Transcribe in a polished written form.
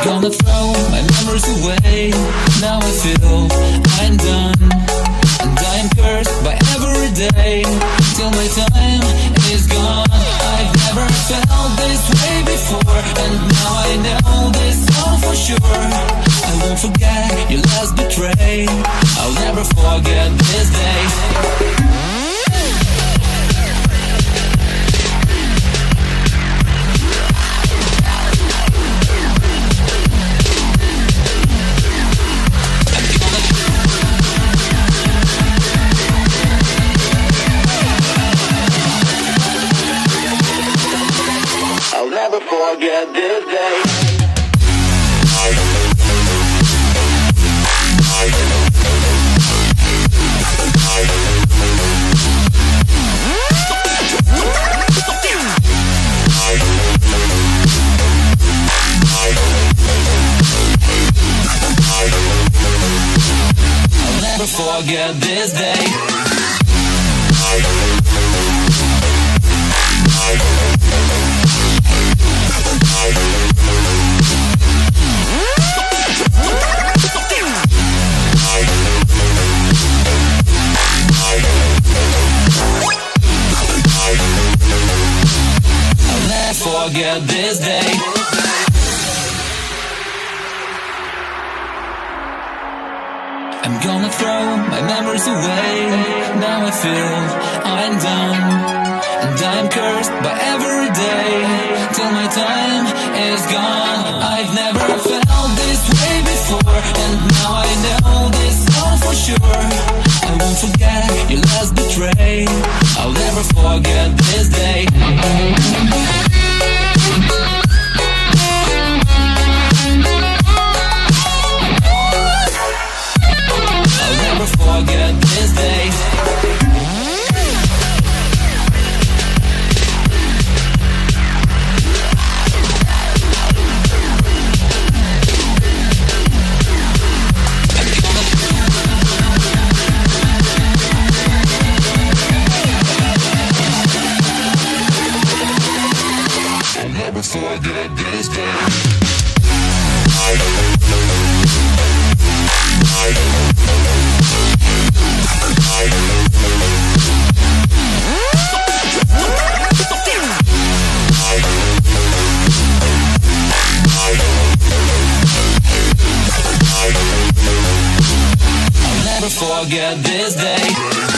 gonna throw my memories away. Now I feel I'm done, and I am cursed by every day till my time is gone. I've never felt this way before, and now I know this all for sure. I won't forget your last betray. I'll never forget this day. I'll never forget this day. I'll never forget this day. I'll never forget this day. I'm gonna throw my memories away. Now I feel I'm done, and I'm cursed by every day till my time is gone. I've never felt this way before, and now I know this all for sure. I won't forget your last betray. I'll never forget this day. I'll never forget this day. I'll never forget this day. I'll never forget this day.